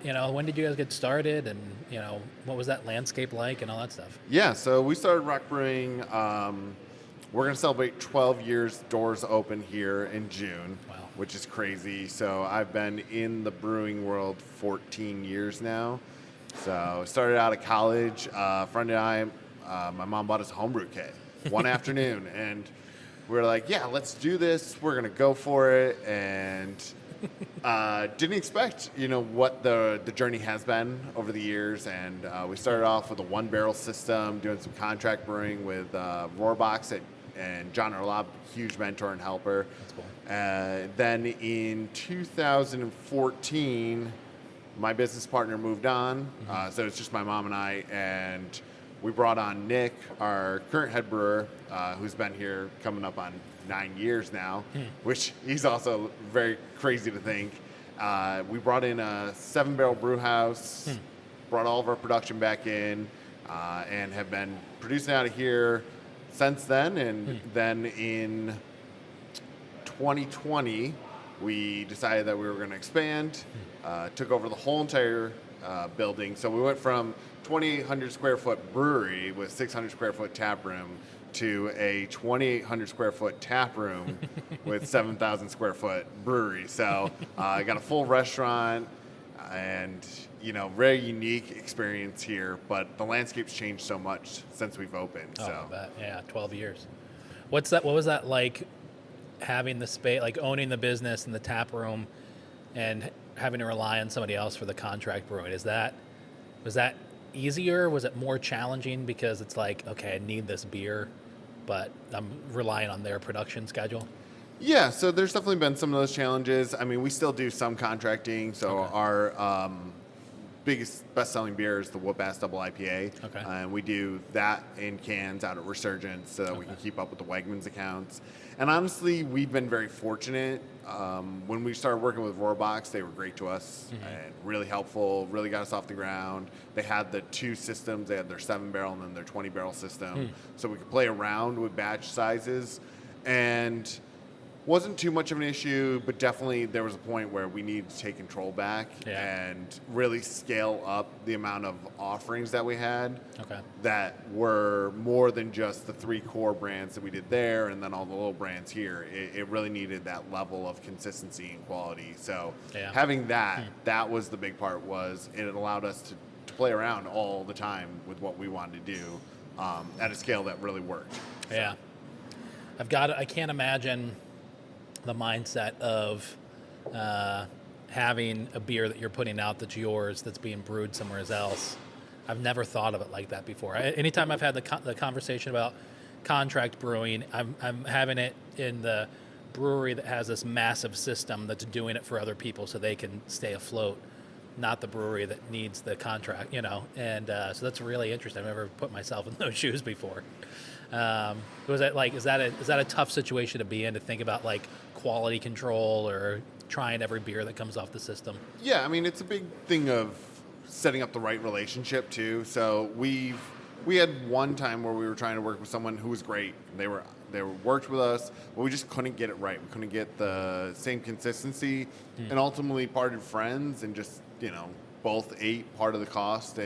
When did you guys get started, and what was that landscape like, and all that stuff? Yeah, so we started Roc Brewing. We're going to celebrate 12 years doors open here in June, Wow. which is crazy. So I've been in the brewing world 14 years now. So started out of college. A friend and I, my mom bought us a homebrew kit one afternoon, and we were like, yeah, let's do this. We're going to go for it. And didn't expect, what the journey has been over the years. And we started off with a one-barrel system, doing some contract brewing with Rohrbox and John Erlob, huge mentor and helper. That's cool. Then in 2014, my business partner moved on. So it's just my mom and I. And we brought on Nick, our current head brewer, who's been here coming up on 9 years now, which he's also very crazy to think. We brought in a 7-barrel brew house, brought all of our production back in, and have been producing out of here since then. And then in 2020, we decided that we were going to expand, took over the whole entire building. So we went from 2,800 square foot brewery with 600 square foot tap room to a 2,800 square foot tap room with 7,000 square foot brewery. So I got a full restaurant and, very unique experience here, but the landscape's changed so much since we've opened. Oh, So I bet. Yeah, 12 years. What was that like, having the space, like owning the business and the tap room and having to rely on somebody else for the contract brewing? Was that easier? Was it more challenging because it's like, okay, I need this beer, but I'm relying on their production schedule? Yeah, so there's definitely been some of those challenges. I mean, we still do some contracting. So our biggest best-selling beer is the Whoop-Ass Double IPA. Okay. And we do that in cans out at Resurgence so that we can keep up with the Wegmans accounts. And honestly, we've been very fortunate. When we started working with Rohrbox, they were great to us and really helpful, really got us off the ground. They had the two systems. They had their 7-barrel and then their 20-barrel system. So we could play around with batch sizes. And wasn't too much of an issue, but definitely there was a point where we needed to take control back and really scale up the amount of offerings that we had that were more than just the 3 core brands that we did there and then all the little brands here. It really needed that level of consistency and quality. So having that was the big part. Was it allowed us to play around all the time with what we wanted to do at a scale that really worked. Yeah. I can't imagine the mindset of having a beer that you're putting out that's yours, that's being brewed somewhere else. I've never thought of it like that before. Anytime I've had the conversation about contract brewing, I'm having it in the brewery that has this massive system that's doing it for other people so they can stay afloat, not the brewery that needs the contract, And so that's really interesting. I've never put myself in those shoes before. Was that like, is that a tough situation to be in, to think about like quality control or trying every beer that comes off the system? Yeah, I mean, it's a big thing of setting up the right relationship too. So we had one time where we were trying to work with someone who was great. They worked with us, but we just couldn't get it right. We couldn't get the same consistency, and ultimately parted friends and just both ate part of the cost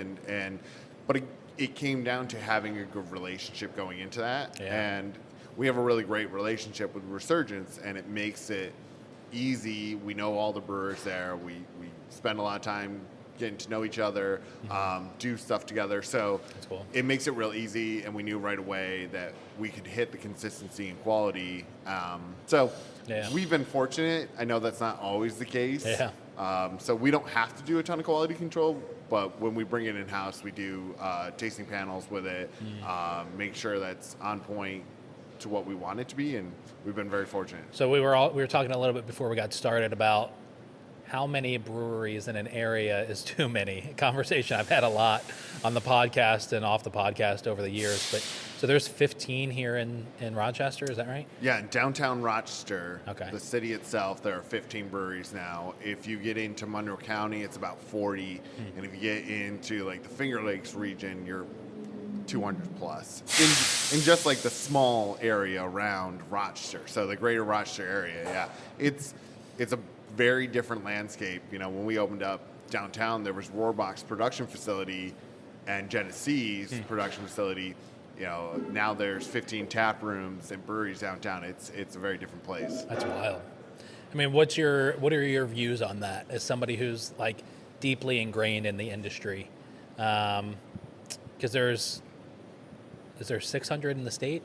but it came down to having a good relationship going into that. And we have a really great relationship with Resurgence, and it makes it easy. We know all the brewers there. We spend a lot of time getting to know each other, do stuff together. So that's cool. It makes it real easy, and we knew right away that we could hit the consistency and quality. We've been fortunate. I know that's not always the case. So we don't have to do a ton of quality control, but when we bring it in-house, we do tasting panels with it, make sure that's on point to what we want it to be, and we've been very fortunate. So we were talking a little bit before we got started about how many breweries in an area is too many. A conversation I've had a lot on the podcast and off the podcast over the years. But so there's 15 here in Rochester, is that right? Yeah, in downtown Rochester, okay. The city itself, there are 15 breweries now. If you get into Monroe County, it's about 40. And if you get into like the Finger Lakes region, you're 200 plus in just like the small area around Rochester. So the greater Rochester area, yeah. It's a very different landscape. You know, when we opened up downtown, there was Rohrbach's production facility and Genesee's production facility. You know, now there's 15 tap rooms and breweries downtown. It's a very different place. That's wild. I mean, what are your views on that as somebody who's like deeply ingrained in the industry? Because is there 600 in the state?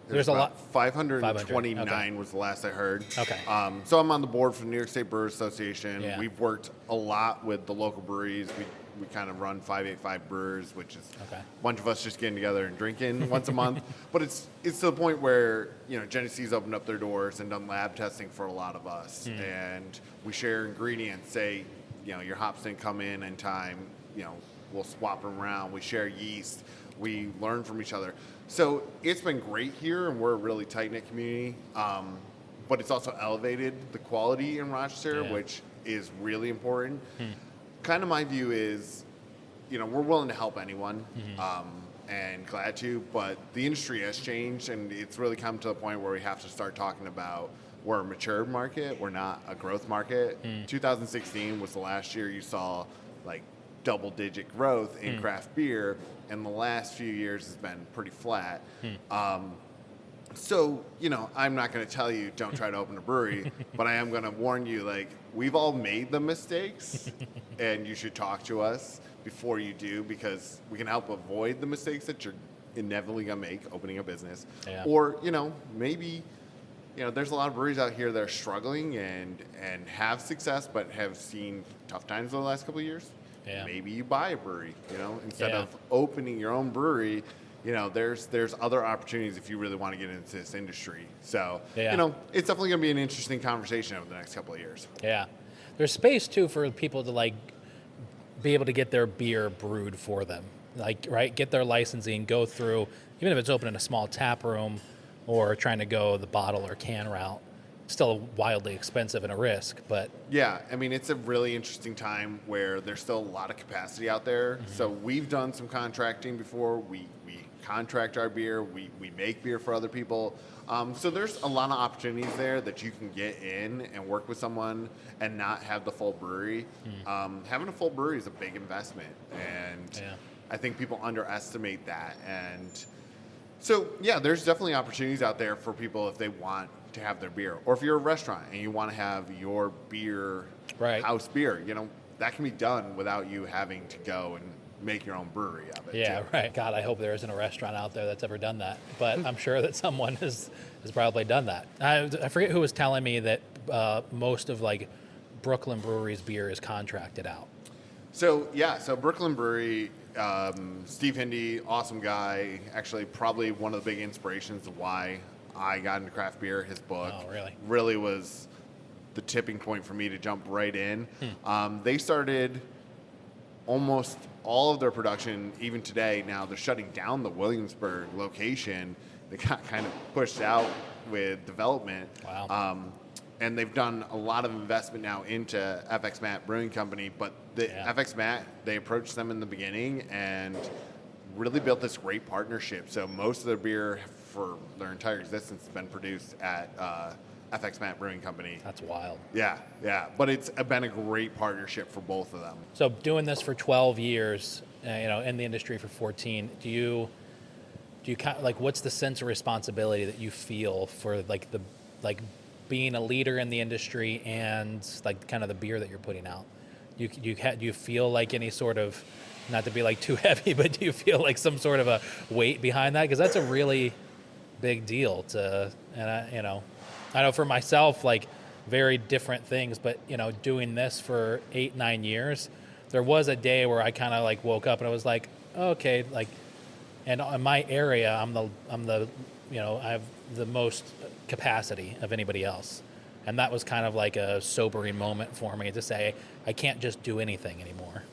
There's a lot. 529 okay. was the last I heard. Okay. So I'm on the board for the New York State Brewers Association. Yeah. We've worked a lot with the local breweries. We kind of run 585 Brewers, which is Okay. a bunch of us just getting together and drinking once a month. But it's to the point where, you know, Genesee's opened up their doors and done lab testing for a lot of us. And we share ingredients. Say, you know, your hops didn't come in time, you know, we'll swap them around. We share yeast. We learn from each other. So it's been great here, and we're a really tight-knit community. But it's also elevated the quality in Rochester, Yeah. which is really important. Kind of my view is, you know, we're willing to help anyone, and glad to, but the industry has changed, and it's really come to the point where we have to start talking about we're a mature market, we're not a growth market. 2016 was the last year you saw, like, double-digit growth in craft beer, and the last few years has been pretty flat. So, you know, I'm not going to tell you don't try to open a brewery, but I am going to warn you, like, we've all made the mistakes, and you should talk to us before you do, because we can help avoid the mistakes that you're inevitably going to make opening a business. Yeah. Or, you know, maybe, you know, there's a lot of breweries out here that are struggling and have success, but have seen tough times over the last couple of years. Yeah. Maybe you buy a brewery, you know, instead Yeah. of opening your own brewery. You know, there's other opportunities if you really want to get into this industry. So, Yeah. you know, it's definitely going to be an interesting conversation over the next couple of years. Yeah. There's space too for people to like be able to get their beer brewed for them. Like, right, get their licensing, go through, even if it's opening a small tap room or trying to go the bottle or can route. Still wildly expensive and a risk, but Yeah, I mean, it's a really interesting time where there's still a lot of capacity out there. So we've done some contracting before. We contract our beer. We make beer for other people. So there's a lot of opportunities there that you can get in and work with someone and not have the full brewery. Having a full brewery is a big investment, and Yeah. I think people underestimate that. And so, yeah, there's definitely opportunities out there for people if they want to have their beer. Or if you're a restaurant and you want to have your beer, Right. house beer, you know, that can be done without you having to go and make your own brewery of it. yeah, too. right. God, I hope there isn't a restaurant out there that's ever done that, but I'm sure that someone has probably done that. I forget who was telling me that most of like Brooklyn Brewery's beer is contracted out. So, yeah, so Brooklyn Brewery, Steve Hindy, awesome guy. Actually, probably one of the big inspirations of why I got into craft beer. His book Oh, really? really was the tipping point for me to jump right in. They started almost all of their production, even today. Now they're shutting down the Williamsburg location. They got kind of pushed out with development. Wow. And they've done a lot of investment now into FX Matt Brewing Company, but the Yeah. FX Matt, they approached them in the beginning and really built this great partnership. So most of their beer for their entire existence has been produced at FX Matt Brewing Company. That's wild. Yeah. But it's been a great partnership for both of them. So doing this for 12 years, you know, in the industry for 14, do you kind of, like, what's the sense of responsibility that you feel for like being a leader in the industry and like kind of the beer that you're putting out? Do you feel like any sort of, not to be like too heavy, but do you feel like some sort of a weight behind that? Because that's a really big deal I know for myself, like, very different things, but, you know, doing this for 8-9 years, there was a day where I kind of like woke up and I was like, okay, like, and in my area, I'm the, you know, I have the most capacity of anybody else. And that was kind of like a sobering moment for me to say, I can't just do anything anymore.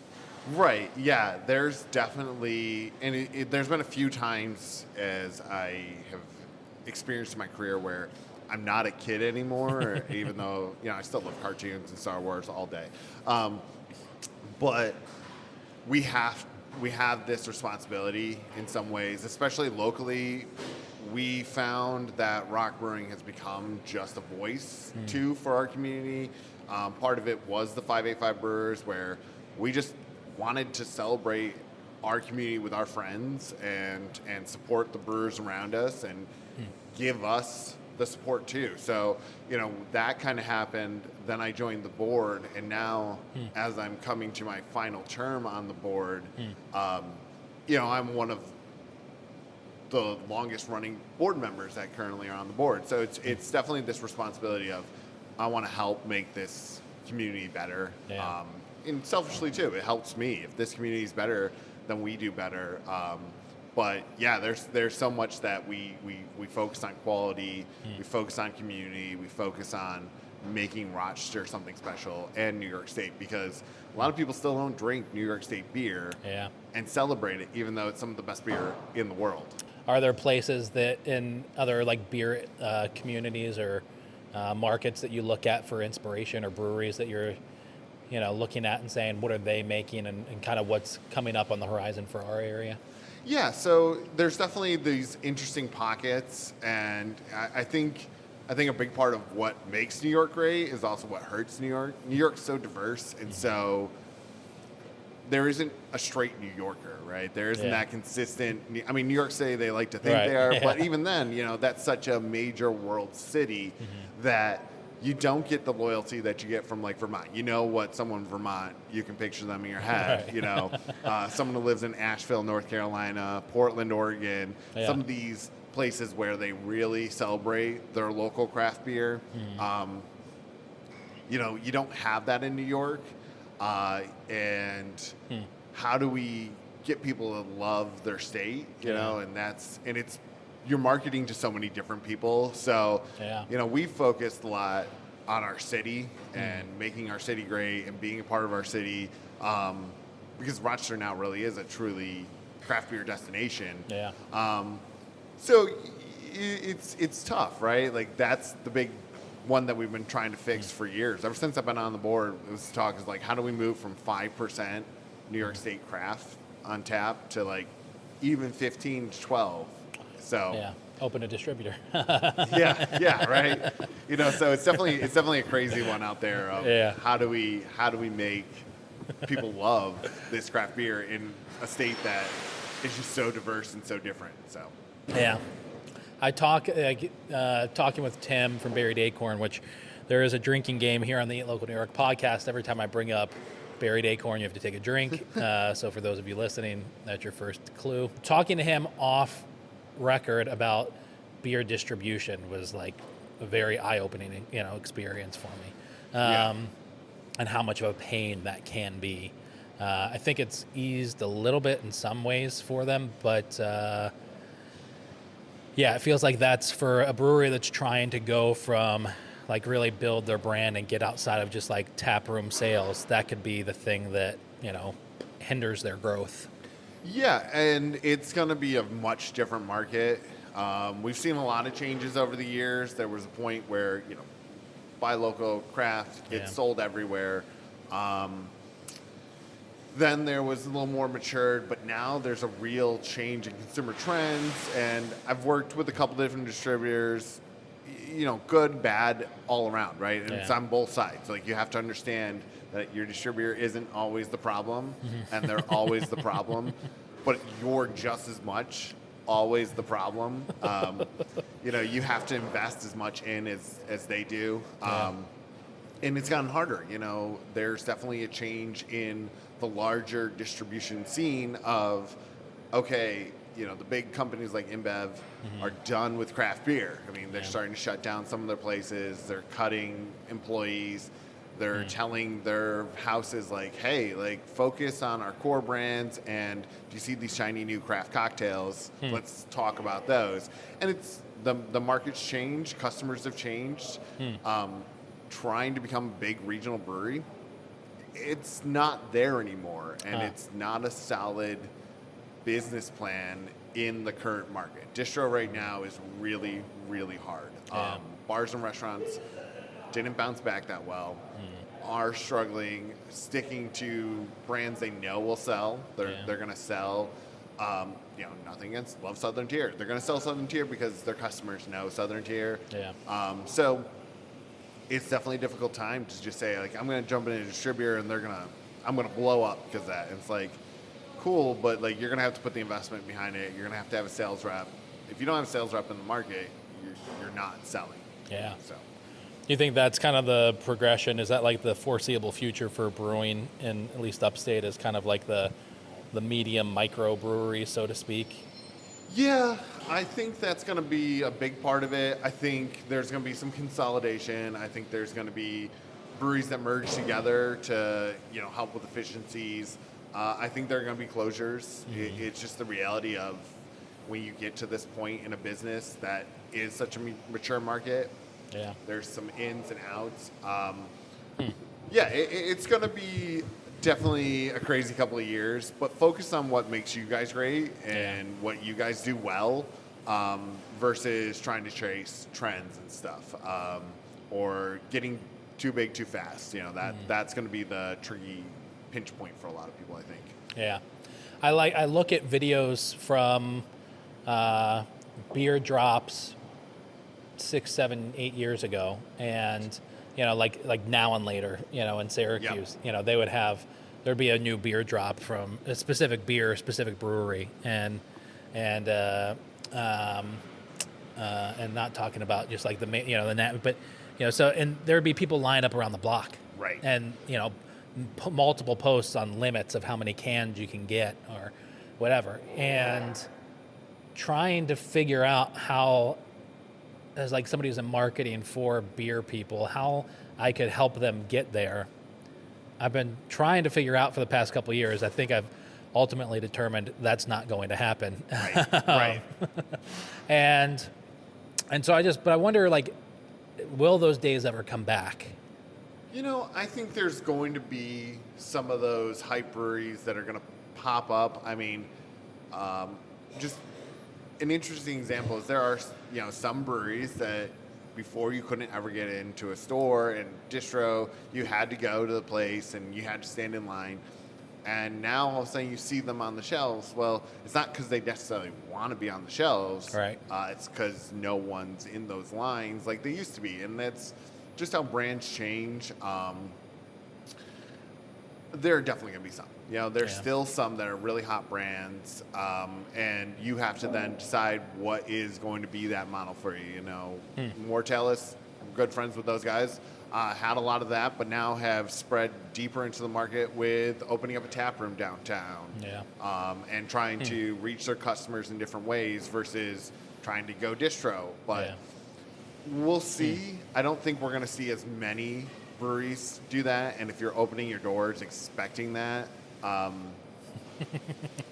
Right. Yeah. There's definitely, and there's been a few times as I have experienced in my career where I'm not a kid anymore, even though, you know, I still love cartoons and Star Wars all day. But we have this responsibility in some ways, especially locally. We found that Roc Brewing has become just a voice too for our community. Part of it was the 585 Brewers, where we just wanted to celebrate our community with our friends and support the brewers around us and give us the support too. So, that kind of happened. Then I joined the board, and now as I'm coming to my final term on the board, I'm one of the longest running board members that currently are on the board. So it's definitely this responsibility of, I want to help make this community better. Yeah. And selfishly too, it helps me. If this community is better, then we do better. But yeah, there's so much that we focus on quality, we focus on community, we focus on making Rochester something special, and New York State, because a lot of people still don't drink New York State beer and celebrate it, even though it's some of the best beer in the world. Are there places that in other like beer communities or markets that you look at for inspiration, or breweries that you're looking at and saying, what are they making, and kind of what's coming up on the horizon for our area? Yeah, so there's definitely these interesting pockets, and I think a big part of what makes New York great is also what hurts New York. New York's so diverse, and so there isn't a straight New Yorker, right? There isn't that consistent. I mean, New York City, they like to think they are, but even then, that's such a major world city that you don't get the loyalty that you get from like Vermont. What someone in Vermont, you can picture them in your head. Someone who lives in Asheville, North Carolina, Portland, Oregon, some of these places where they really celebrate their local craft beer. You don't have that in New York. And how do we get people to love their state, and it's, you're marketing to so many different people. So, we focused a lot on our city and making our city great and being a part of our city, because Rochester now really is a truly craft beer destination. So it's tough, right? Like, that's the big one that we've been trying to fix for years. Ever since I've been on the board, this talk is like, how do we move from 5% New York State craft on tap to like even 15 to 12? So open a distributor. Right. So it's definitely a crazy one out there of how do we make people love this craft beer in a state that is just so diverse and so different. So I talking with Tim from Buried Acorn, which there is a drinking game here on the Eat Local New York podcast. Every time I bring up Buried Acorn, you have to take a drink. So for those of you listening, that's your first clue. Talking to him off record about beer distribution was like a very eye-opening, experience for me, and how much of a pain that can be. I think it's eased a little bit in some ways for them, but it feels like that's for a brewery that's trying to go from like really build their brand and get outside of just like tap room sales. That could be the thing that hinders their growth. Yeah, and it's going to be a much different market. We've seen a lot of changes over the years. There was a point where, buy local craft, it's sold everywhere. Then there was a little more matured, but now there's a real change in consumer trends. And I've worked with a couple different distributors, good, bad, all around, right? And it's on both sides. Like, you have to understand that your distributor isn't always the problem, and they're always the problem, but you're just as much always the problem. You have to invest as much in as they do. And it's gotten harder. There's definitely a change in the larger distribution scene of, okay, the big companies like InBev are done with craft beer. I mean, they're starting to shut down some of their places. They're cutting employees. They're telling their houses, like, hey, like, focus on our core brands, and do you see these shiny new craft cocktails? Let's talk about those. And it's the market's changed. Customers have changed. Trying to become a big regional brewery, it's not there anymore, and it's not a solid business plan in the current market. Distro right now is really, really hard. Bars and restaurants didn't bounce back that well, are struggling, sticking to brands they know will sell. They're going to sell, nothing against Love Southern Tier. They're going to sell Southern Tier because their customers know Southern Tier. So it's definitely a difficult time to just say like I'm going to jump in a distributor and I'm going to blow up because of that. And it's like cool, but like you're going to have to put the investment behind it. You're going to have a sales rep. If you don't have a sales rep in the market, you're not selling. Yeah. So. You think that's kind of the progression? Is that like the foreseeable future for brewing in at least upstate is kind of like the medium micro brewery, so to speak? Yeah, I think that's going to be a big part of it. I think there's going to be some consolidation. I think there's going to be breweries that merge together to, help with efficiencies. I think there are going to be closures. Mm-hmm. It's just the reality of when you get to this point in a business that is such a mature market. Yeah. There's some ins and outs. Yeah, it's going to be definitely a crazy couple of years, but focus on what makes you guys great and what you guys do well versus trying to chase trends and stuff or getting too big too fast. That's going to be the tricky pinch point for a lot of people, I think. Yeah. I look at videos from beer drops 6, 7, 8 years ago, and like Now and Later, in Syracuse, Yep. There'd be a new beer drop from a specific beer, specific brewery, and not talking about just like but so, and there'd be people lined up around the block, Right, and multiple posts on limits of how many cans you can get or whatever, and trying to figure out how, as like somebody who's in marketing for beer people, how I could help them get there. I've been trying to figure out for the past couple of years. I think I've ultimately determined that's not going to happen. Right. And so I wonder, like, will those days ever come back? I think there's going to be some of those hype breweries that are going to pop up. I mean, just an interesting example is there are, some breweries that before you couldn't ever get into a store and distro, you had to go to the place and you had to stand in line. And now all of a sudden you see them on the shelves. Well, it's not because they necessarily want to be on the shelves. Right. It's because no one's in those lines like they used to be. And that's just how brands change. There are definitely going to be some. There's still some that are really hot brands, and you have to then decide what is going to be that model for you. Mortalis, I'm good friends with those guys, had a lot of that, but now have spread deeper into the market with opening up a tap room downtown, and trying to reach their customers in different ways versus trying to go distro. But we'll see. I don't think we're going to see as many breweries do that, and if you're opening your doors expecting that,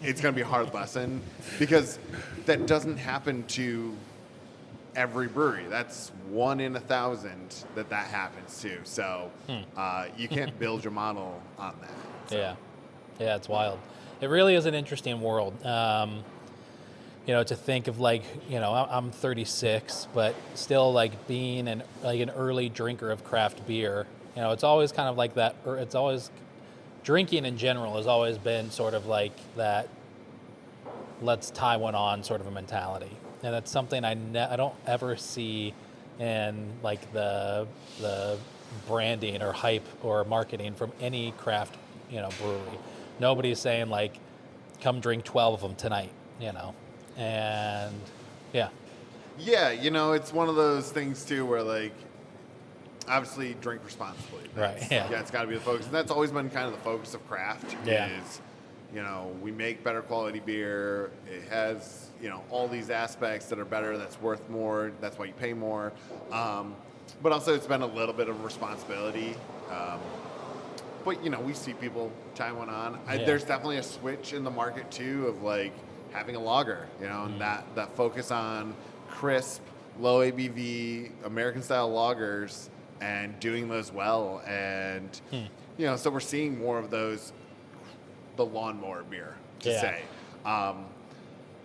it's going to be a hard lesson because that doesn't happen to every brewery. That's 1 in 1,000 that happens to. So you can't build your model on that. So. Yeah, it's wild. It really is an interesting world. To think of like, I'm 36, but still like being an early drinker of craft beer. It's always kind of like that. Or it's always drinking in general has always been sort of like that. Let's tie one on sort of a mentality, and that's something I don't ever see in like the branding or hype or marketing from any craft brewery. Nobody's saying like, come drink 12 of them tonight. And yeah, it's one of those things too where like obviously drink responsibly. Right. Yeah, it's got to be the focus, and that's always been kind of the focus of craft. Is we make better quality beer. It has all these aspects that are better. That's worth more. That's why you pay more. But also it's been a little bit of responsibility. But we see people tie one on. There's definitely a switch in the market too of like having a lager, and that focus on crisp, low ABV, American style lagers and doing those well. And, so we're seeing more of those, the lawnmower beer, to say.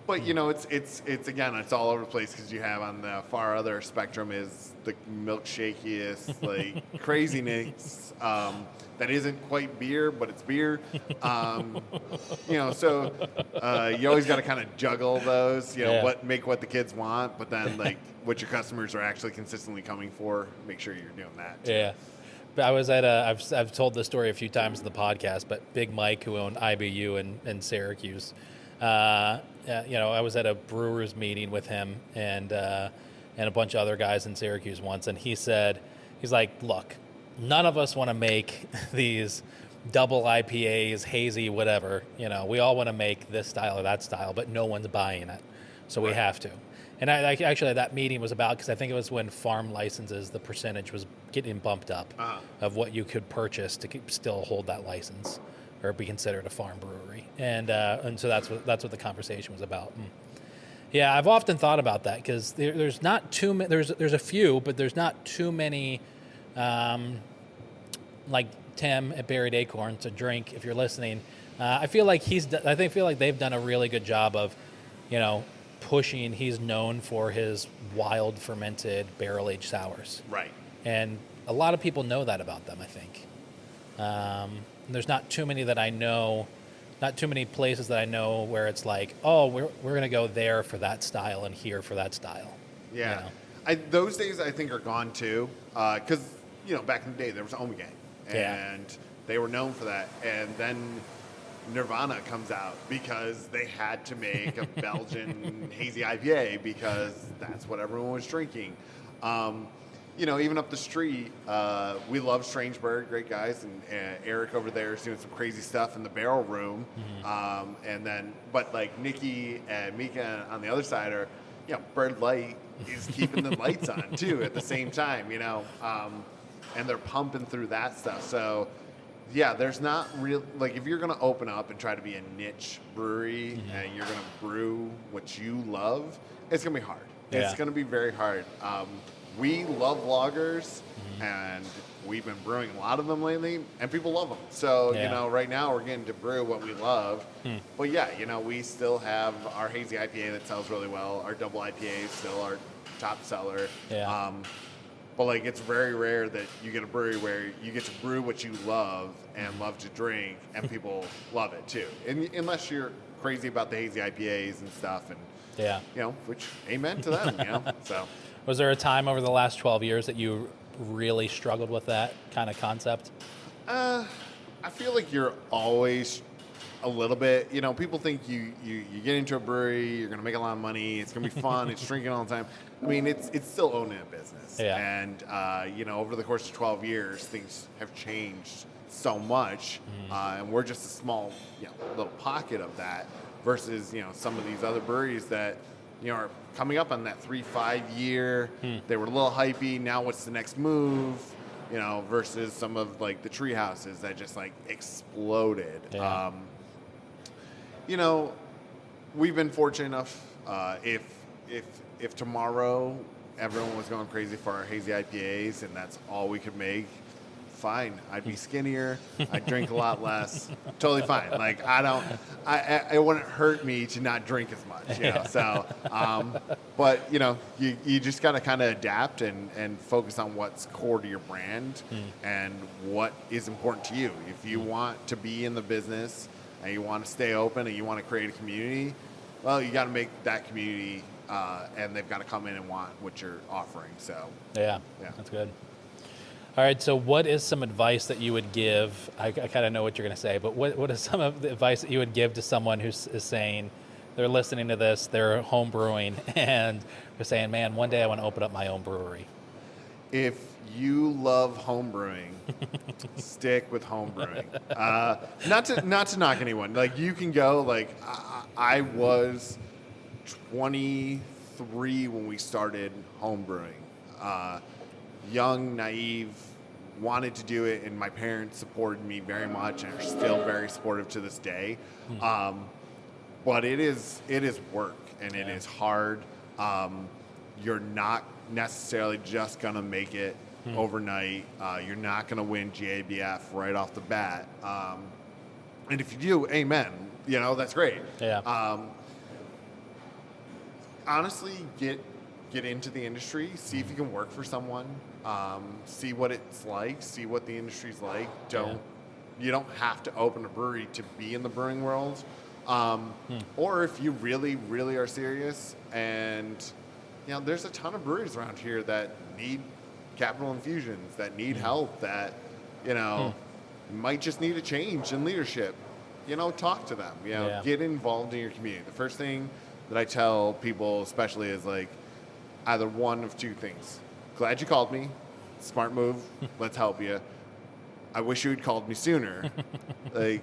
But it's again, it's all over the place because you have on the far other spectrum is the milkshakiest like craziness that isn't quite beer, but it's beer. So you always got to kind of juggle those. What the kids want, but then like what your customers are actually consistently coming for. Make sure you're doing that too. Yeah. But I was at I've told this story a few times in the podcast, but Big Mike, who owned IBU in Syracuse, I was at a brewers meeting with him and a bunch of other guys in Syracuse once, and he's like, look, none of us want to make these double IPAs, hazy, whatever. We all want to make this style or that style, but no one's buying it, so we have to. And actually, that meeting was about, because I think it was when farm licenses, the percentage was getting bumped up of what you could purchase to still hold that license or be considered a farm brewery. And so that's what the conversation was about. And yeah, I've often thought about that because there's not too many. There's a few, but there's not too many. Like Tim at Buried Acorn to drink. If you're listening, I feel like they've done a really good job of, pushing. He's known for his wild fermented barrel aged sours, Right. and a lot of people know that about them. I think there's not too many that I know, not too many places that I know where it's like, oh, we're gonna go there for that style and here for that style. Yeah, those days I think are gone too, because back in the day there was Omega, and they were known for that, and then Nirvana comes out because they had to make a Belgian hazy IPA because that's what everyone was drinking. Even up the street, we love Strange Bird, great guys, and Eric over there is doing some crazy stuff in the barrel room. But like Nikki and Mika on the other side are, Bird Light is keeping the lights on too at the same time, and they're pumping through that stuff. So yeah, there's not real, like if you're going to open up and try to be a niche brewery and you're going to brew what you love, it's going to be hard. Yeah. It's going to be very hard. We love lagers, and we've been brewing a lot of them lately, and people love them. So, right now we're getting to brew what we love. But yeah, we still have our hazy IPA that sells really well. Our double IPA is still our top seller. Yeah. But like, it's very rare that you get a brewery where you get to brew what you love and love to drink, and people love it too. Unless you're crazy about the hazy IPAs and stuff, and which amen to them. So, was there a time over the last 12 years that you really struggled with that kind of concept? I feel like you're always a little bit. People think you get into a brewery, you're gonna make a lot of money, it's gonna be fun, it's drinking all the time. I mean, it's still owning a business. Yeah. And over the course of 12 years, things have changed so much, and we're just a small, little pocket of that. Versus, some of these other breweries that, are coming up on that 3-5 year. They were a little hypey. Now, what's the next move? Versus some of like the tree houses that just like exploded. Yeah. We've been fortunate enough. If tomorrow everyone was going crazy for our hazy IPAs and that's all we could make, fine. I'd be skinnier. I'd drink a lot less. Totally fine. Like it wouldn't hurt me to not drink as much. So, but you just got to kind of adapt and focus on what's core to your brand and what is important to you. If you want to be in the business and you want to stay open and you want to create a community, well, you got to make that community, and they've got to come in and want what you're offering. So, yeah. That's good. All right, so what is some advice that you would give? I kind of know what you're going to say, but what is some of the advice that you would give to someone who is saying, they're listening to this, they're home brewing, and they're saying, man, one day I want to open up my own brewery? If you love home brewing, stick with home brewing. Not to knock anyone. Like, you can go, like, I was 23 when we started home brewing. Young, naive, wanted to do it, and my parents supported me very much and are still very supportive to this day. But it is work, and it is hard. You're not necessarily just going to make it overnight. You're not going to win GABF right off the bat. And if you do, amen. That's great. Yeah. honestly, get into the industry, see if you can work for someone, see what it's like, see what the industry's like. You don't have to open a brewery to be in the brewing world. Or if you really, really are serious, and there's a ton of breweries around here that need capital infusions, that need help, that might just need a change in leadership. Talk to them. Get involved in your community. The first thing that I tell people, especially, is like either one of two things: glad you called me, smart move, let's help you. I wish you had called me sooner. Like,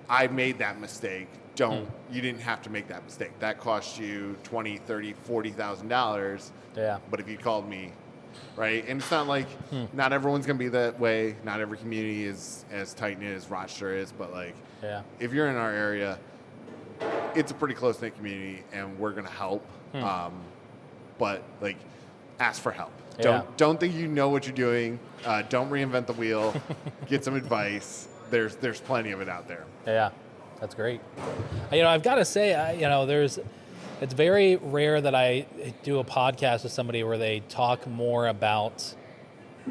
I made that mistake. You didn't have to make that mistake. That cost you $20,000, $30,000, $40,000. Yeah. But if you called me, right? And it's not like not everyone's gonna be that way. Not every community is as tight knit as Rochester is. But like, if you're in our area, it's a pretty close knit community, and we're gonna help. But like, ask for help. Don't think you know what you're doing. Don't reinvent the wheel. Get some advice. There's plenty of it out there. Yeah, that's great. I've got to say, it's very rare that I do a podcast with somebody where they talk more about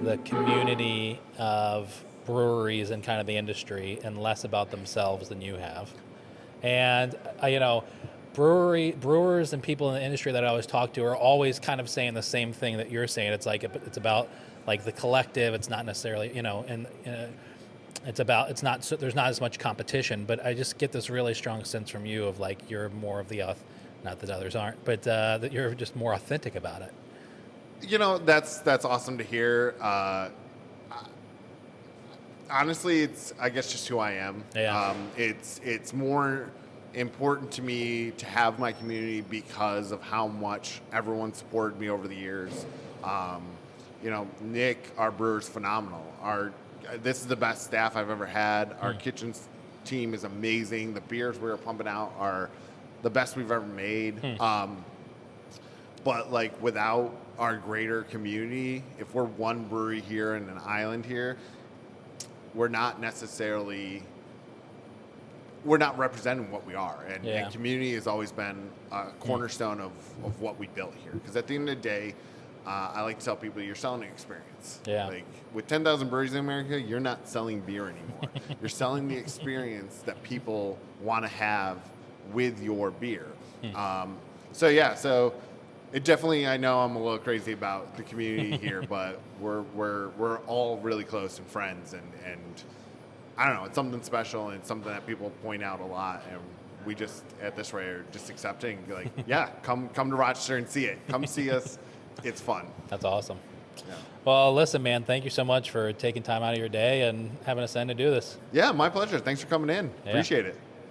the community of breweries and kind of the industry and less about themselves than you have. And brewers and people in the industry that I always talk to are always kind of saying the same thing that you're saying. It's like it's about like the collective. It's not necessarily there's not as much competition. But I just get this really strong sense from you of like you're more of the not that others aren't, but that you're just more authentic about it. That's awesome to hear. Honestly, it's I guess just who I am. Yeah. It's more important to me to have my community because of how much everyone supported me over the years. Nick, our brewer, is phenomenal. This is the best staff I've ever had. Our kitchen team is amazing. The beers we were pumping out are the best we've ever made. But like without our greater community, if we're one brewery here in an island here, we're not representing what we are. And community has always been a cornerstone of what we built here. Because at the end of the day, I like to tell people you're selling an experience. Yeah. Like with 10,000 breweries in America, you're not selling beer anymore. You're selling the experience that people want to have with your beer. So it definitely, I know I'm a little crazy about the community here, but we're all really close and friends, and I don't know, it's something special, and it's something that people point out a lot, and we just at this rate are just accepting, like, come to Rochester and see it. Come see us. It's fun. That's awesome. Yeah. Well, listen, man, thank you so much for taking time out of your day and having us in to do this. Yeah, my pleasure. Thanks for coming in. Yeah. Appreciate it.